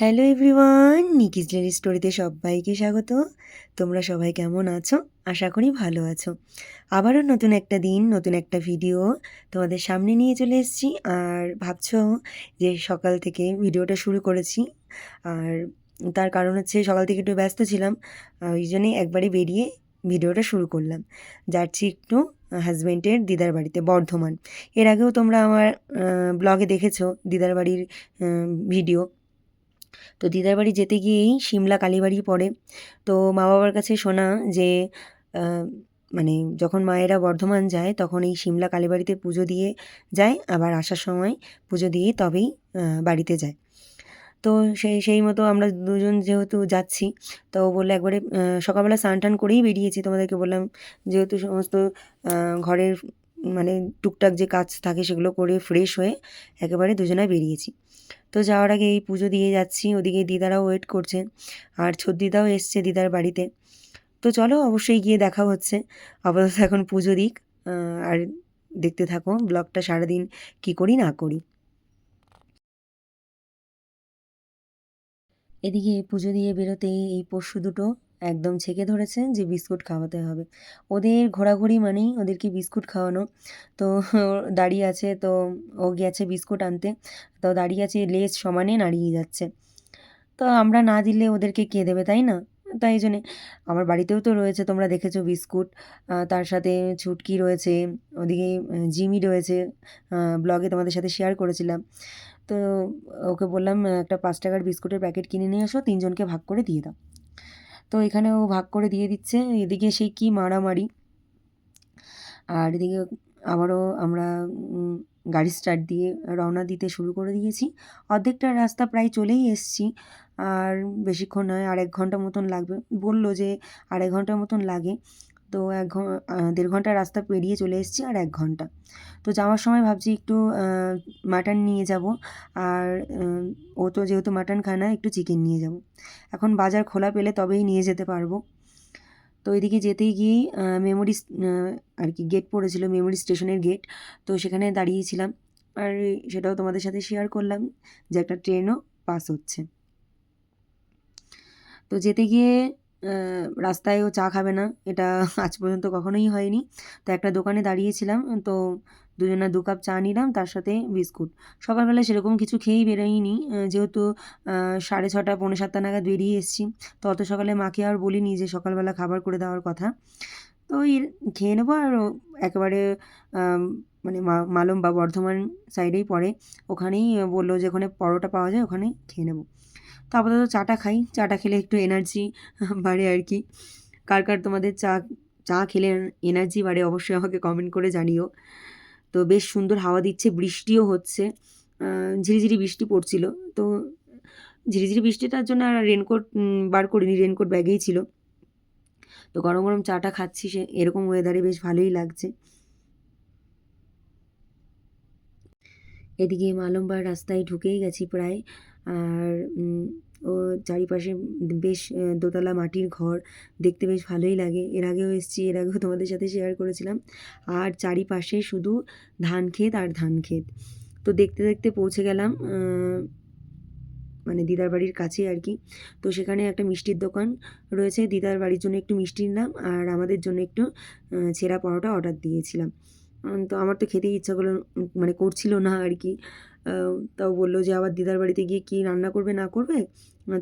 Hello everyone, নিকিস daily স্টোরিতে সবাইকে স্বাগত। তোমরা সবাই কেমন আছো? আশা করি ভালো আছো। আবারও নতুন একটা দিন, নতুন একটা ভিডিও তোমাদের সামনে নিয়ে চলে এসেছি। আর ভাবছো যে সকাল থেকে ভিডিওটা শুরু করেছি, আর তার কারণ হচ্ছে সকাল থেকে একটু ব্যস্ত ছিলাম, ওই জন্যই একবারে বেরিয়ে ভিডিওটা শুরু করলাম। যাচ্ছি একটু হাজব্যান্ডের দিদার বাড়িতে, বর্ধমান। এর আগেও তোমরা আমার ব্লগে দেখেছো দিদার বাড়ির ভিডিও। তো দিদার বাড়ি যেতে গিয়েই সিমলা কালীবাড়ি পড়ে। তো মা বাবার কাছে শোনা যে আহ, মানে যখন মায়েরা বর্ধমান যায় তখন এই সিমলা কালীবাড়িতে পুজো দিয়ে যায়, আবার আসার সময় পুজো দিয়ে তবেই বাড়িতে যায়। তো সেই মতো আমরা দুজন যেহেতু যাচ্ছি, তো ও বললে একবারে সকালবেলা স্নান টান করেই বেরিয়েছি, তোমাদেরকে বললাম, যেহেতু সমস্ত ঘরের মানে টুকটাক যে কাজ থাকে সেগুলো করে ফ্রেশ হয়ে একেবারে দুজনায় বেরিয়েছি। তো যাওয়ার আগে এই পুজো দিয়ে যাচ্ছি, ওদিকে দিদারাও ওয়েট করছে, আর দিদাও এসছে দিদার বাড়িতে। তো চলো অবশ্যই গিয়ে দেখা হচ্ছে। আপাতত এখন পুজো দিক, আর দেখতে থাকো ব্লগটা সারাদিন কি করি না করি। এদিকে পুজো দিয়ে বেরোতেই এই পশু দুটো একদম ছেঁকে ধরেছে যে বিস্কুট খাওয়াতে হবে। ওদের ঘোরাঘুরি মানেই ওদেরকে বিস্কুট খাওয়ানো। তো দাঁড়িয়ে আছে, তো ও গেছে বিস্কুট আনতে, তো দাঁড়িয়ে আছে, লেজ সমানে নাড়িয়ে যাচ্ছে। তো আমরা না দিলে ওদেরকে কে দেবে, তাই না? তাই এই জন্যে আমার বাড়িতেও তো রয়েছে, তোমরা দেখেছো বিস্কুট, তার সাথে ছুটকি রয়েছে, ওদিকে জিমি রয়েছে, ব্লগে তোমাদের সাথে শেয়ার করেছিলাম। তো ওকে বললাম একটা 5 টাকার বিস্কুটের প্যাকেট কিনে নিয়ে আসো, তিনজনকে ভাগ করে দিয়ে দাও। তো এখানে ও ভাগ করে দিয়ে দিচ্ছে, এদিকে সেই কি মারামারি। আর এদিকে আবারও আমরা গাড়ি স্টার্ট দিয়ে রওনা দিতে শুরু করে দিয়েছি। অর্ধেকটা রাস্তা প্রায় চলেই এসেছি, আর বেশিক্ষণ নয়, আর 1 ঘন্টা মতন লাগবে, বললো যে 2.5 ঘন্টার মতন লাগে। তো 1.5 ঘন্টা রাস্তা পেরিয়ে চলে এসেছি, আর 1 ঘন্টা। তো যাওয়ার সময় ভাবছি একটু মাটন নিয়ে যাব, আর ও তো যেহেতু মাটন খায় না, একটু চিকেন নিয়ে যাব। এখন বাজার খোলা পেলে তবেই নিয়ে যেতে পারবো। তো এদিকে যেতেই গিয়েই মেমোরি আর কি গেট পড়েছিল, মেমোরি স্টেশনের গেট। তো সেখানে দাঁড়িয়েছিলাম, আর সেটাও তোমাদের সাথে শেয়ার করলাম যে একটা ট্রেনও পাস হচ্ছে। তো যেতে গিয়ে রাস্তায় ও চা খাবে না, এটা আজ পর্যন্ত কখনোই হয়নি। তো একটা দোকানে দাঁড়িয়েছিলাম, তো দুজনা 2 কাপ চা নিলাম, তার সাথে বিস্কুট। সকালবেলা সেরকম কিছু খেয়েই বেরোইনি, যেহেতু 6:30 পৌনে 7টা নাগাদ বেরিয়ে এসেছি। তো অত সকালে মাকে আর বলিনি যে সকালবেলা খাবার করে দেওয়ার কথা। তো ওই খেয়ে নেবো, আর একেবারে আম, মানে মালম বা বর্ধমান সাইডেই পড়ে, ওখানেই বললো যে ওখানে পরোটা পাওয়া যায়, ওখানেই খেয়ে নেবো। তো আপাতত চাটা খাই, চাটা খেলে একটু এনার্জি বাড়ে আর কি। কার কার তোমাদের চা চা খেলে এনার্জি বাড়ে অবশ্যই আমাকে কমেন্ট করে জানিও। তো বেশ সুন্দর হাওয়া দিচ্ছে, বৃষ্টিও হচ্ছে, ঝিরিঝিরি বৃষ্টি পড়ছিল। তো ঝিরিঝিরি বৃষ্টিটার জন্য আর রেনকোট বার করিনি, রেনকোট ব্যাগেই ছিল। তো গরম গরম চাটা খাচ্ছি, সে এরকম ওয়েদারে বেশ ভালোই লাগছে। এদিকে মালমবাগ রাস্তায় ঢুকেই গেছি প্রায়। আর ও চারিপাশে বেশ দোতলা মাটির ঘর, দেখতে বেশ ভালোই লাগে। এর আগেও এসেছি, এর আগেও তোমাদের সাথে শেয়ার করেছিলাম। আর চারিপাশে শুধু ধান ক্ষেত আর ধান ক্ষেত। তো দেখতে দেখতে পৌঁছে গেলাম মানে দিদার বাড়ির কাছেই আর কি। তো সেখানে একটা মিষ্টির দোকান রয়েছে, দিদার বাড়ির জন্য একটু মিষ্টি নিলাম, আর আমাদের জন্য একটু ছেঁড়া পরোটা অর্ডার দিয়েছিলাম। তো আমার তো খেতেই ইচ্ছা করলো, মানে করছিল না আর কি। তাও বললো যে আবার দিদার বাড়িতে গিয়ে কী রান্না করবে না করবে,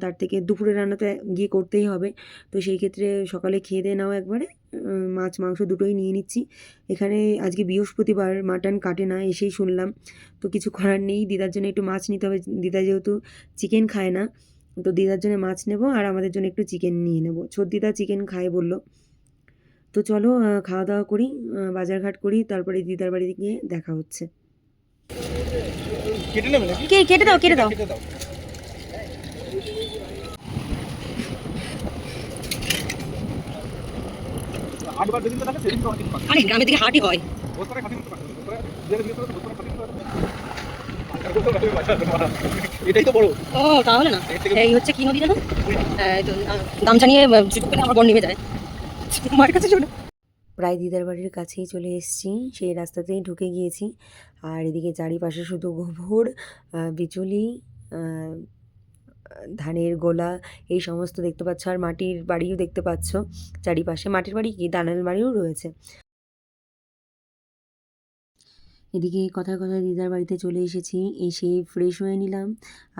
তার থেকে দুপুরে রান্নাতে গিয়ে করতেই হবে। তো সেই ক্ষেত্রে সকালে খেয়ে দিয়ে নাও একবারে, মাছ মাংস দুটোই নিয়ে নিচ্ছি। এখানে আজকে বৃহস্পতিবার, মাটন কাটে না, এসেই শুনলাম। তো কিছু করার নেই, দিদার জন্য একটু মাছ নিতে হবে, দিদা যেহেতু চিকেন খায় না। তো দিদার জন্য মাছ নেব, আর আমাদের জন্য একটু চিকেন নিয়ে নেব, দিদা চিকেন খায় বললো। তো চলো খাওয়া দাওয়া করি, বাজারঘাট করি, তারপরে দিদার বাড়িতে গিয়ে দেখা হচ্ছে। কেটে নেবে নাকি? কেটে দাও, কেটে দাও। আরে গ্রামের দিকে হাটই হয়। এটাই তো বড়। ও তাহলে না, এই হচ্ছে কি নদী জানো, গামছা নিয়ে আমার বোন নেমে যায় মার কাছে চলে। প্রায় দিদার বাড়ির কাছেই চলে এসেছি, সেই রাস্তাতেই ঢুকে গিয়েছি। আর এদিকে চারিপাশে শুধু গোবর, বিচুলি, ধানের গোলা এই সমস্ত দেখতে পাচ্ছ, আর মাটির বাড়িও দেখতে পাচ্ছ চারিপাশে। মাটির বাড়ি কি, দালান বাড়িও রয়েছে। এদিকে কথায় কথায় দিদার বাড়িতে চলে এসেছি, এসে ফ্রেশ হয়ে নিলাম,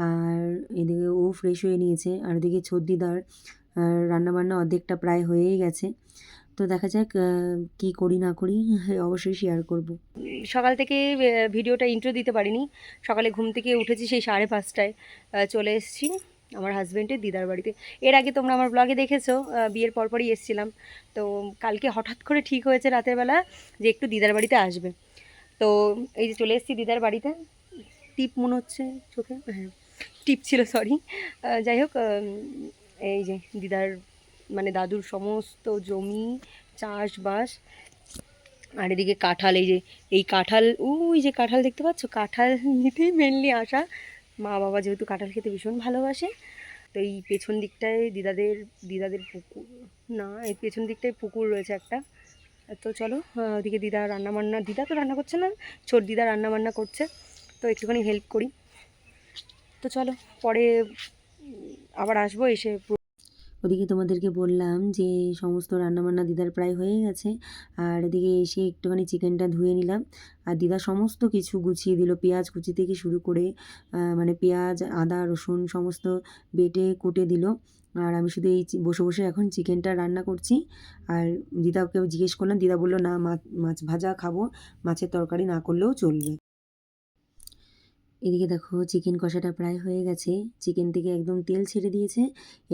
আর এদিকে ও ফ্রেশ হয়ে নিয়েছে, আর এদিকে ছোদ্দিদার রান্নাবান্না অর্ধেকটা প্রায় হয়েই গেছে। তো দেখা যাক কি করি না করি, অবশ্যই শেয়ার করব। সকাল থেকে ভিডিওটা ইন্ট্রো দিতে পারিনি। সকালে ঘুম থেকে উঠেছি সেই 5:30টায়, চলে এসেছি আমার হাজব্যান্ডের দিদার বাড়িতে। এর আগে তোমরা আমার ব্লগে দেখেছো, বিয়ের পরপরই এসেছিলাম। তো কালকে হঠাৎ করে ঠিক হয়েছে রাতের বেলা যে একটু দিদার বাড়িতে আসবে। তো এই যে চলে এসেছি দিদার বাড়িতে। টিপ মনে হচ্ছে চোখে, হ্যাঁ টিপ ছিল, সরি। যাই হোক, এই যে দিদার মানে দাদুর সমস্ত জমি চাষবাস, আর এদিকে কাঁঠাল, এই যে এই কাঁঠাল, ওই যে কাঁঠাল দেখতে পাচ্ছ, কাঁঠাল নিতেই মেনলি আসা। মা বাবা যেহেতু কাঁঠাল খেতে ভীষণ ভালোবাসে, তো এই পেছন দিকটায় দিদাদের দিদাদের পুকুর, না এই পেছন দিকটায় পুকুর রয়েছে একটা। তো চলো, ওদিকে দিদা রান্নাবান্না, দিদা তো রান্না করছে না, ছোট দিদা রান্নাবান্না করছে, তো একটুখানি হেল্প করি। তো চলো, পরে আবার আসবো এসে। ওদিকে তোমাদেরকে বললাম যে সমস্ত রান্নাবান্না দিদার প্রায় হয়ে গেছে, আর এদিকে এসে একটুখানি চিকেনটা ধুয়ে নিলাম, আর দিদা সমস্ত কিছু গুছিয়ে দিল, পেঁয়াজ কুচি থেকে শুরু করে মানে পেঁয়াজ আদা রসুন সমস্ত বেটে কুটে দিল। আর আমি শুধু এই বসে বসে এখন চিকেনটা রান্না করছি। আর দিদাকে জিজ্ঞেস করলাম, দিদা বললো না, মাছ ভাজা খাবো, মাছের তরকারি না করলেও চলবে। এদিকে দেখো চিকেন কষাটা প্রায় হয়ে গেছে, চিকেন থেকে একদম তেল ছেড়ে দিয়েছে।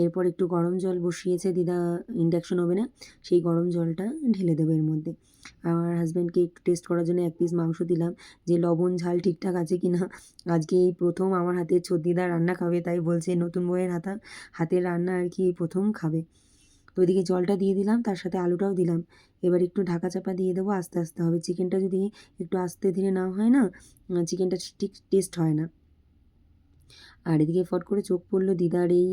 এরপর একটু গরম জল বসিয়েছে দিদা ইন্ডাকশন ওভেনে, সেই গরম জলটা ঢেলে দেবে এর মধ্যে। আমার হাজব্যান্ডকে একটু টেস্ট করার জন্য 1 পিস মাংস দিলাম, যে লবণ ঝাল ঠিকঠাক আছে কি না। আজকে এই প্রথম আমার হাতের ছোদ্দিদা রান্না খাবে, তাই বলছে নতুন বউয়ের হাতের রান্না আর কি এই প্রথম খাবে। তো ওইদিকে জলটা দিয়ে দিলাম, তার সাথে আলুটাও দিলাম। এবার একটু ঢাকা চাপা দিয়ে দেবো, আস্তে আস্তে হবে। চিকেনটা যদি একটু আস্তে ধীরে না হয় না, চিকেনটা ঠিক টেস্ট হয় না। আর এদিকে ফট করে চোখ পড়লো দিদার এই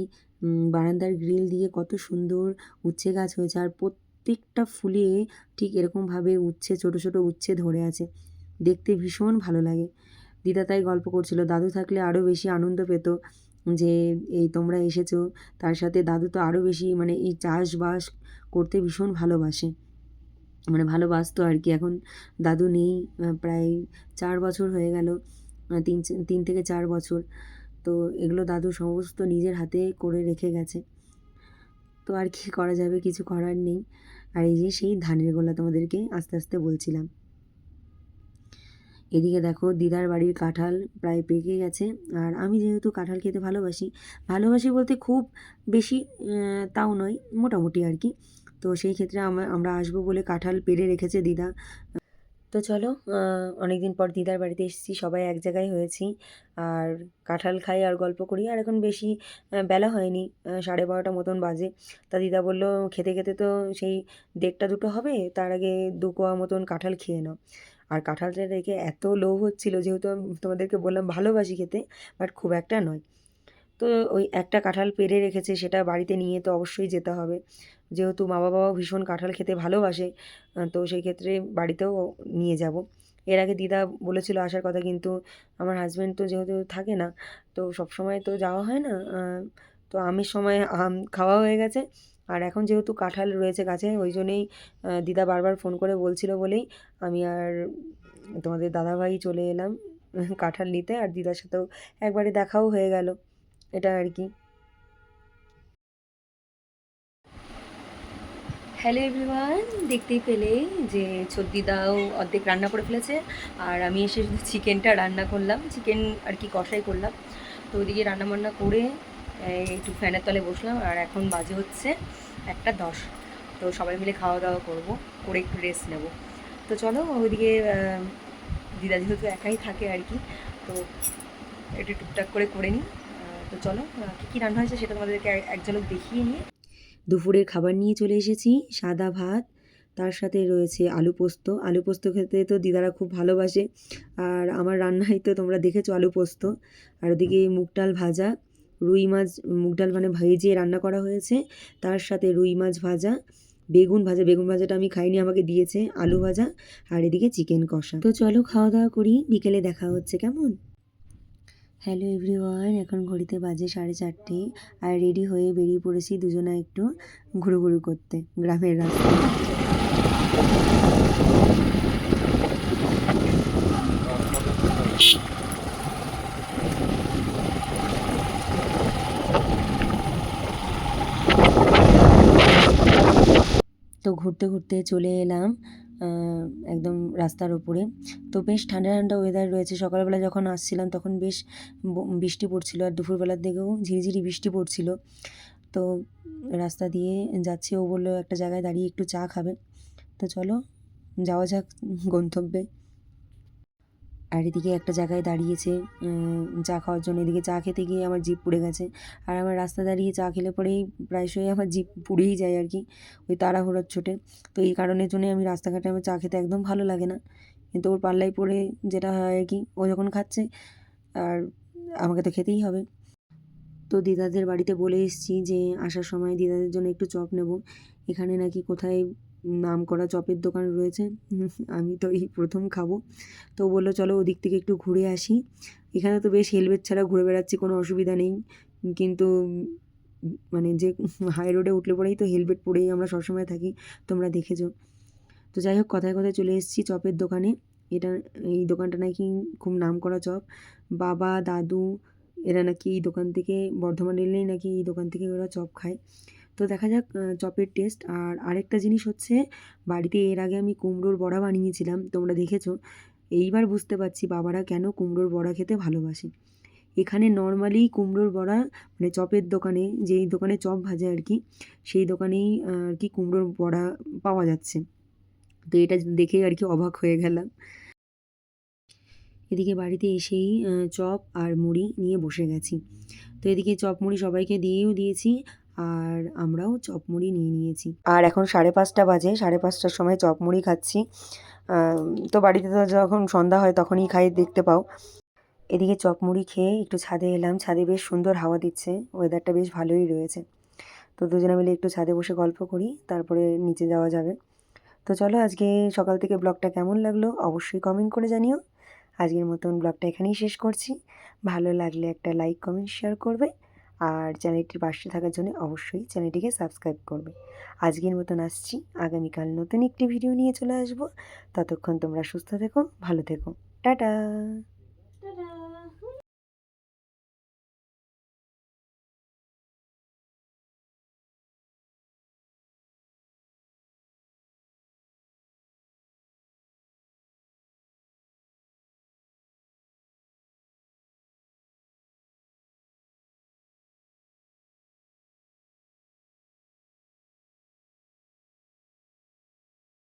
বারান্দার গ্রিল দিয়ে কত সুন্দর উচ্ছে গাছ হয়েছে, আর প্রত্যেকটা ফুলে ঠিক এরকমভাবে উচ্ছে, ছোটো ছোটো উচ্ছে ধরে আছে, দেখতে ভীষণ ভালো লাগে। দিদা তাই গল্প করছিল, দাদু থাকলে আরও বেশি আনন্দ পেত যে এই তোমরা এসেছো, তার সাথে দাদু তো আরও বেশি মানে এই চাষবাস করতে ভীষণ ভালোবাসে, মানে ভালোবাসতো আর কি। এখন দাদু নেই, প্রায় 4 বছর হয়ে গেল, 3 থেকে 4 বছর। তো এগুলো দাদু সমস্ত নিজের হাতে করে রেখে গেছে, তো আর কি করা যাবে, কিছু করার নেই। আর এই যে সেই ধানের গোলা তোমাদেরকে আস্তে আস্তে বলছিলাম। এদিকে দেখো দিদার বাড়ির কাঁঠাল প্রায় পেকে গেছে, আর আমি যেহেতু কাঁঠাল খেতে ভালোবাসি, ভালোবাসি বলতে খুব বেশি তাও নয়, মোটামুটি আর কি। তো সেই ক্ষেত্রে আমরা আসবো বলে কাঁঠাল পেড়ে রেখেছে দিদা। তো চলো, অনেক দিন পর দিদার বাড়িতে এসেছি, সবাই এক জায়গায় হয়েছি, আর কাঁঠাল খাই আর গল্প করি। আর এখন বেশি বেলা হয়নি, 12:30 মতন বাজে। তা দিদা বললো খেতে খেতে তো সেই 1:30-2টো হবে, তার আগে 2 কোয়া মতন কাঁঠাল খেয়ে নাও। আর কাঁঠালটা দেখে এত লোভ হচ্ছিল, যেহেতু আমি তোমাদেরকে বললাম ভালোবাসি খেতে, বাট খুব একটা নয়। তো ওই একটা কাঁঠাল পেড়ে রেখেছে, সেটা বাড়িতে নিয়ে তো অবশ্যই যেতে হবে, যেহেতু মা বাবাও ভীষণ কাঁঠাল খেতে ভালোবাসে। তো সেই ক্ষেত্রে বাড়িতেও নিয়ে যাব। এর আগে দিদা বলেছিল আসার কথা, কিন্তু আমার হাজব্যান্ড তো যেহেতু থাকে না, তো সবসময় তো যাওয়া হয় না। তো আমের সময় আম খাওয়া হয়ে গেছে, আর এখন যেহেতু কাঁঠাল রয়েছে গাছে, ওই জন্যেই দিদা বারবার ফোন করে বলছিল বলেই আমি আর তোমাদের দাদাভাই চলে এলাম কাঁঠাল নিতে, আর দিদার সাথেও একবারে দেখাও হয়ে গেল, এটা আর কি। হ্যালো এভরিওয়ান, দেখতেই পেলে যে ছোদ্দিদাও অর্ধেক রান্না করে ফেলেছে, আর আমি এসে শুধু চিকেনটা রান্না করলাম, চিকেন আর কি কষাই করলাম। তো ওইদিকে রান্নাবান্না করে একটু ফ্যানের তলে বসলাম, আর এখন বাজে হচ্ছে 1:10। তো সবাই মিলে খাওয়া দাওয়া করবো, করে একটু রেস্ট নেব। তো চলো ওইদিকে দিদা যেহেতু একাই থাকে আর কি, তো একটু টুকটাক করে করে নিই। তো চলো, কী কী রান্না হয়েছে সেটা তোমাদেরকে এক ঝলক দেখিয়ে নিয়ে দুপুরের খাবার নিয়ে চলে এসেছি। সাদা ভাত, তার সাথে রয়েছে আলু পোস্ত। আলু পোস্ত খেতে তো দিদারা খুব ভালোবাসে, আর আমার রান্নায় তো তোমরা দেখেছো আলু পোস্ত। আর ওদিকে মুগ ডাল ভাজা, রুই মাছ, মুগ ডাল মানে ভেজে রান্না করা হয়েছে, তার সাথে রুই মাছ ভাজা, বেগুন ভাজা, বেগুন ভাজাটা আমি খাইনি, আমাকে দিয়েছে, আলু ভাজা, আর এদিকে চিকেন কষা। তো চলো খাওয়া দাওয়া করি, বিকেলে দেখা হচ্ছে কেমন। হ্যালো এভরিওয়ান, এখন ঘড়িতে বাজে 4:30 আর রেডি হয়ে বেরিয়ে পড়েছি দুজনে একটু ঘুরুঘুরু করতে গ্রামের রাস্তায়। তো ঘুরতে ঘুরতে চলে এলাম একদম রাস্তার ওপরে। তো বেশ ঠান্ডা ঠান্ডা ওয়েদার রয়েছে। সকালবেলা যখন আসছিলাম তখন বেশ বৃষ্টি পড়ছিল, আর দুপুরবেলার দিকেও ঝিরিঝিরি বৃষ্টি পড়ছিল। তো রাস্তা দিয়ে যাচ্ছি, ও বললো একটা জায়গায় দাঁড়িয়ে একটু চা খাবে। তো চলো যাওয়া যাক গন্তব্যে। আর এদিকে একটা জায়গায় দাঁড়িয়েছে চা খাওয়ার জন্য। এদিকে চা খেতে গিয়ে আমার জিভ পুড়ে গেছে। আর আমার রাস্তা দাঁড়িয়ে চা খেলে পরেই প্রায়শই আমার জিভ পুড়েই যায় আর কি, ওই তাড়াহুড়োর চোটে। তো এই কারণের জন্যই আমি রাস্তাঘাটে আমার চা খেতে একদম ভালো লাগে না। কিন্তু ওর পাল্লায় পড়ে যেটা হয় আর কি, ও যখন খাচ্ছে আর আমাকে তো খেতেই হবে। তো দিদাদের বাড়িতে বলে এসেছি যে আসার সময় দিদাদের জন্য একটু চপ নেব। এখানে নাকি কোথায় নামকরা চপের দোকান রয়েছে, আমি তো এই প্রথম খাবো। তো বললো চলো ওদিক থেকে একটু ঘুরে আসি। এখানে তো বেশ হেলমেট ছাড়া ঘুরে বেড়াচ্ছি, কোনো অসুবিধা নেই। কিন্তু মানে যে হাই রোডে উঠলে পরেই তো হেলমেট পরেই আমরা সবসময় থাকি, তোমরা দেখেছো। তো যাই হোক, কথায় কথায় চলে এসেছি চপের দোকানে। এটা এই দোকানটা নাকি খুব নামকরা চপ। বাবা দাদু এরা নাকি এই দোকান থেকে, বর্ধমান এলেই নাকি এই দোকান থেকে ওরা চপ খায়। তো দেখা যাক চপের টেস্ট। আর আরেকটা জিনিস হচ্ছে, বাড়িতে এর আগে আমি কুমড়োর বড়া বানিয়েছিলাম, তোমরা দেখেছো। এইবার বুঝতে পারছি বাবারা কেন কুমড়োর বড়া খেতে ভালোবাসে। এখানে নর্মালি কুমড়োর বড়া মানে চপের দোকানে, যেই দোকানে চপ ভাজে আর কি, সেই দোকানেই আর কি কুমড়োর বড়া পাওয়া যাচ্ছে। তো এটা দেখেই আর কি অবাক হয়ে গেলাম। এদিকে বাড়িতে এসেই চপ আর মুড়ি নিয়ে বসে গেছি। তো এদিকে চপ মুড়ি সবাইকে দিয়েও দিয়েছি, আর আমরাও চপ মুড়ি নিয়ে নিয়েছি। আর এখন 5:30 বাজে, 5:30টার সময় চপ মুড়ি খাচ্ছি। তো বাড়িতে তো যখন সন্ধ্যা হয় তখনই খাই, দেখতে পাও। এদিকে চপ মুড়ি খেয়ে একটু ছাদে এলাম। ছাদে বেশ সুন্দর হাওয়া দিচ্ছে, ওয়েদারটা বেশ ভালোই রয়েছে। তো দুজনে মিলে একটু ছাদে বসে গল্প করি, তারপরে নিচে যাওয়া যাবে। তো চলো, আজকে সকাল থেকে ব্লগটা কেমন লাগলো অবশ্যই কমেন্ট করে জানিও। আজকের মতন ব্লগটা এখানেই শেষ করছি। ভালো লাগলে একটা লাইক কমেন্ট শেয়ার করবে, আর চ্যানেলটির পাশে থাকার জন্য অবশ্যই চ্যানেলটিকে সাবস্ক্রাইব করবে। আজকের মতন আসছি, আগামীকাল নতুন একটি ভিডিও নিয়ে চলে আসবো। ততক্ষণ তোমরা সুস্থ থেকো, ভালো থেকো, টাটা।